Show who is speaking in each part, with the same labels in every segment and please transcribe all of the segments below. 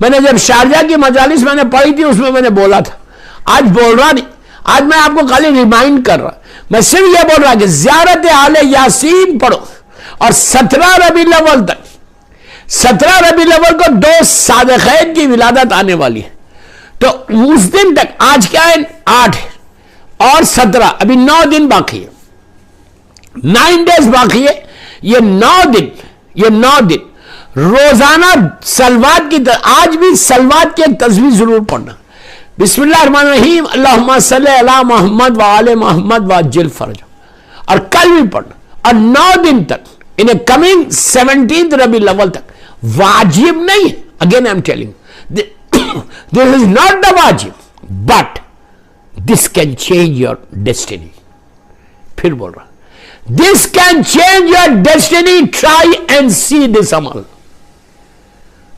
Speaker 1: मैंने जब शारजा की मजालिस मैंने पढ़ी थी उसमें मैंने बोला था, आज बोल रहा नहीं, आज मैं आपको खाली रिमाइंड कर रहा, मैं सिर्फ यह बोल रहा कि ज़ियारत आले यासीन पढ़ो और 17 रबीउल अव्वल तक, 17 रबीउल अव्वल को 2 सादिक़ैन की विलादत आने वाली है, तो उस दिन तक, आज क्या है 8 और 17, अभी 9 दिन बाकी है, 9 डेज बाकी है। ये 9 दिन रोजाना सलवात की, आज भी सलवात की एक तस्वीर जरूर पढ़ना, बिस्मिल्लाहिर्रहमानिर्रहीम अल्लाहुम्मा सल्ली अला मोहम्मद व आले मोहम्मद व अज्जिल फरज, और कल भी पढ़ना, और 9 दिन तक इन कमिंग 17 रबीउल अव्वल तक, वाजिब नहीं, again I am telling this is not the वाजिब, but this can change your destiny. फिर बोल रहा, this can change your destiny, try and see this अमल,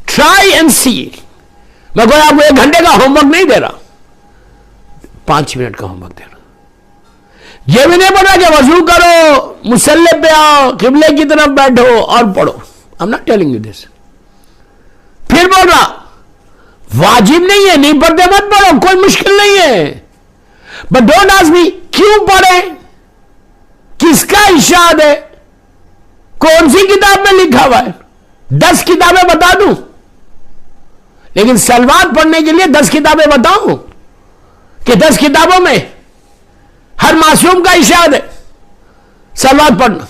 Speaker 1: ट्राई एंड सी। मैं कोई आपको 1 घंटे का होमवर्क नहीं दे रहा, 5 मिनट का होमवर्क दे रहा। यह भी नहीं बोल रहा कि वजू करो, मुसल्ले पे आओ, किबले की तरफ बैठो और पढ़ो, I am not telling you this. फिर बोल रहा वाजिब नहीं है, नहीं पढ़ते मत पढ़ो, कोई मुश्किल नहीं है, बट डोंट आस्क मी क्यों पढ़े, किसका इरशाद है, कौन सी किताब में लिखा हुआ है, 10 किताबें बता दूं, लेकिन सलवात पढ़ने के लिए 10 किताबें बताऊं कि 10 किताबों में हर मासूम का इरशाद है सलवात पढ़ना।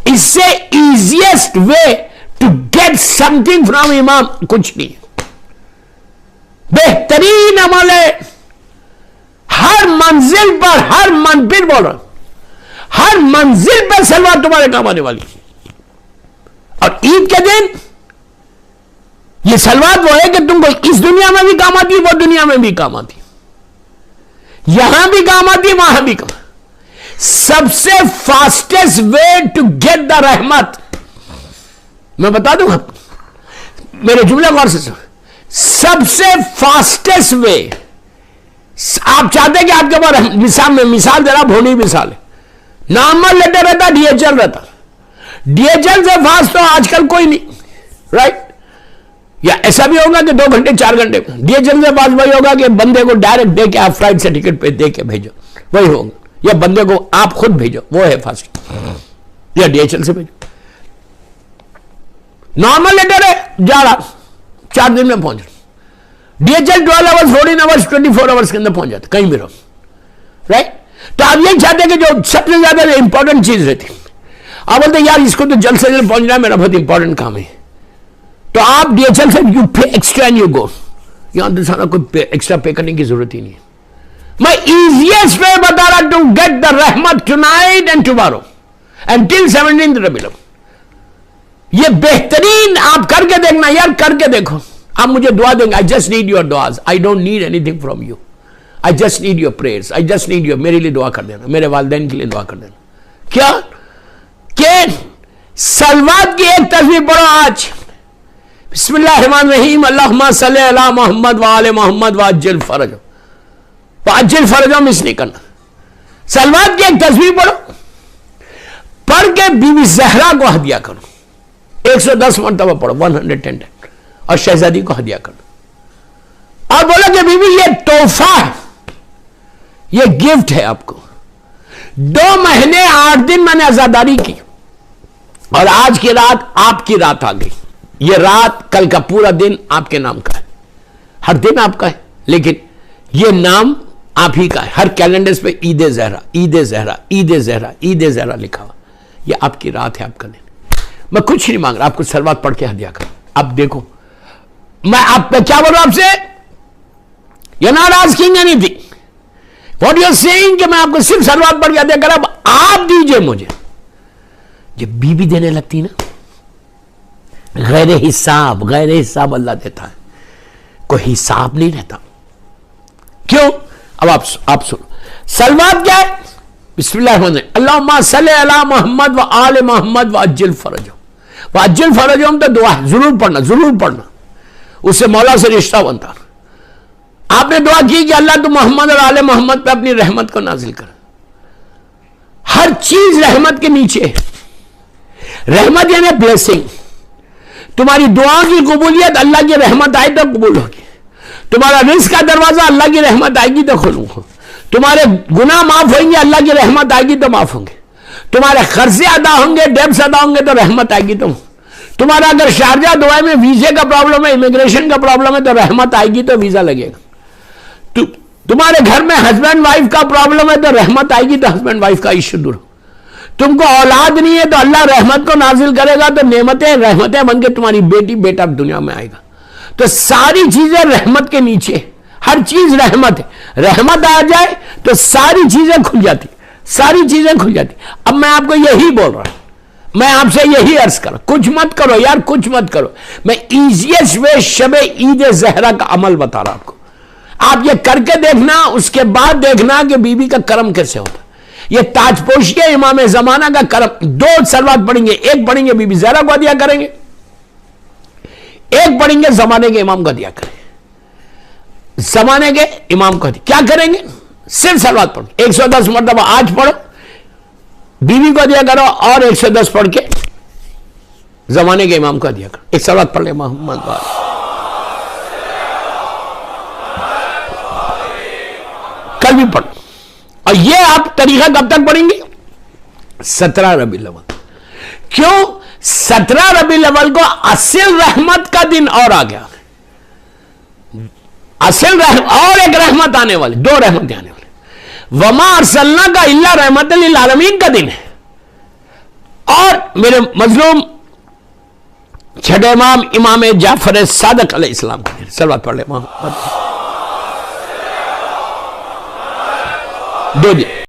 Speaker 1: इससे easiest way to get something from इमाम कुछ नहीं है, बेहतरीन अमल है, हर मंजिल पर, फिर बोल रहा हूं, हर मंजिल पर सलवात तुम्हारे काम आने वाली। और ईद के दिन ये सलवात वो है कि तुमको इस दुनिया में भी काम आती है, वो दुनिया में भी काम आती है, यहां भी काम आती है, वहां भी काम। सबसे fastest way to get the रहमत, मैं बता दूं आपको, मेरे जुमले गौर से सुनो, सबसे फास्टेस्ट वे, आप चाहते कि आपके पास मिसाल दे रहा, भोली मिसाल है, नॉर्मल लेटर रहता, डीएचएल रहता, डीएचएल से फास्ट तो आजकल कोई नहीं, राइट? या ऐसा भी होगा कि 2 घंटे 4 घंटे, डीएचएल से फास्ट वही होगा कि बंदे को डायरेक्ट दे के आप फ्लाइट से टिकट पे दे के भेजो, वही होगा, या बंदे को आप खुद भेजो, वो है फास्ट, या डीएचएल से भेजो। नॉर्मल लेटर है, जा रहा 4 दिन में पहुंच रहा, डीएचएल 12 आवर्स 14 आवर्स 24 आवर्स के अंदर पहुंच जाता, कहीं भी रहो, राइट? तो आप यही चाहते हैं कि जो सबसे ज्यादा इंपॉर्टेंट चीज रहती, आप बोलते यार इसको तो जल्द से जल्द पहुंचना है, मेरा बहुत इंपॉर्टेंट काम है, तो आप डीएचएल से यू पे एक्स्ट्रा एंड यू गो, यहां तो सारा कोई एक्स्ट्रा पे करने की जरूरत ही नहीं है। मैं इजीएस्ट वे बता रहा टू गेट द रहमत tonight and tomorrow and till 17 Rabiul अव्वल। ये बेहतरीन आप करके देखना यार, करके देखो, आप मुझे दुआ देंगे, आई जस्ट नीड योर दुआज, I don't need anything from you, I just need your prayers, I just need your, मेरे लिए दुआ कर देना, मेरे वालिदैन के लिए दुआ कर देना। क्या कि सलवात की एक तस्वीर पढ़ो आज, बिस्मिल्लाहिर्रहमानिर्रहीम अल्लाहुम्मा सल्ली अला मोहम्मद व आले मोहम्मद व अज्जिल फरज, अज्जिल फरज मिस नहीं करना। सलवात की एक तस्वीर पढ़ो, पढ़ के बीबी ज़हरा को हदिया करो, 110 मरतबा पढ़ो, 110 टाइम, और शहजादी को हदिया करो, और बोलो कि बीबी ये तोहफा है, ये गिफ्ट है आपको, 2 महीने 8 दिन मैंने आजादारी की, और आज की रात आपकी रात आ गई, ये रात कल का पूरा दिन आपके नाम का है, हर दिन आपका है, लेकिन ये नाम आप ही का है। हर कैलेंडर्स पे ईद ज़हरा, ईद ज़हरा, ईद ज़हरा, ईद ज़हरा लिखा हुआ, ये आपकी रात है, आपका दिन। मैं कुछ नहीं मांग रहा, आपको सलवात पढ़ के हदिया करो। अब देखो मैं आप क्या बोल रहा हूं आपसे, you not asking anything, what you are saying कि मैं आपको सिर्फ सलवात पढ़ के हदिया करा, आप दीजिए मुझे। जब बीबी देने लगती ना, गैर हिसाब अल्लाह देता है, कोई हिसाब नहीं रहता। क्यों? अब आप सुनो, सलवात क्या है? बिस्मिल्लाहिर्रहमानिर्रहीम अल्लाहुम्मा सल्ली अला मोहम्मद व आले मोहम्मद व अज्जिल फरजो, व अज्जिल फरजो तो दुआ है, जरूर पढ़ना, उससे मौला से रिश्ता बनता। आपने दुआ की कि अल्लाह तो मोहम्मद और आले मोहम्मद पे अपनी रहमत को नाजिल कर। हर चीज रहमत के नीचे है, रहमत यानी ब्लेसिंग। तुम्हारी दुआओं की कबूलियत अल्लाह की रहमत आए तो कबूल होगी। तुम्हारा रिस्क का दरवाजा अल्लाह की रहमत आएगी तो खोलूंगा। तुम्हारे गुनाह माफ होंगे, अल्लाह की रहमत आएगी तो माफ होंगे। तुम्हारे खर्चे अदा होंगे, डेब्स अदा होंगे तो रहमत आएगी। तुम्हारा अगर शारजा दुबई में वीजे का प्रॉब्लम है, इमिग्रेशन का प्रॉब्लम है, तो रहमत आएगी तो वीजा लगेगा। तुम्हारे घर में हस्बैंड वाइफ का प्रॉब्लम है तो रहमत आएगी तो हस्बैंड वाइफ का इश्यू दूर। तुमको औलाद नहीं है तो अल्लाह रहमत को नाजिल करेगा तो नेमतें रहमतें बनके तुम्हारी बेटी बेटा दुनिया में आएगा। तो सारी चीजें रहमत के नीचे, हर चीज रहमत है। रहमत आ जाए तो सारी चीजें खुल जाती, सारी चीजें खुल जाती। अब मैं आपको यही बोल रहा हूं, मैं आपसे यही अर्ज कर, कुछ मत करो यार, कुछ मत करो। मैं इजिएस्ट वे शबे ईद जहरा का अमल बता रहा हूं आपको। आप ये करके देखना, उसके बाद देखना कि बीबी का करम कैसे होता। ये ताजपोशी है इमाम जमाना का करम। 2 सलवात पढ़ेंगे, एक पढ़ेंगे बीबी जहरा को दिया करेंगे, एक पढ़ेंगे जमाने के इमाम को दिया करेंगे। जमाने के इमाम को क्या करेंगे, सिर्फ सलवात पढ़ो, 110 मरतबा आज पढ़ो, बीवी को दिया करो, और 110 पढ़ के जमाने के इमाम को दिया करो। एक सलवात पढ़ ले मोहम्मद वाले। कल भी पढ़ो। और ये आप तरीका कब तक पढ़ेंगे, 17 रबीउल अव्वल। क्यों 17 रबीउल अव्वल को असल रहमत का दिन और आ गया। असल और एक रहमत आने वाली, 2 रहमतें आने वाली। वमा अरसलना का इल्ला रहमतल लिल आलमीन का दिन है। और मेरे मजलूम छठे इमाम इमाम जाफर सादिक अलैहिस्सलाम का दिन। सलवात पढ़ ले मोहम्मद। 2 दिन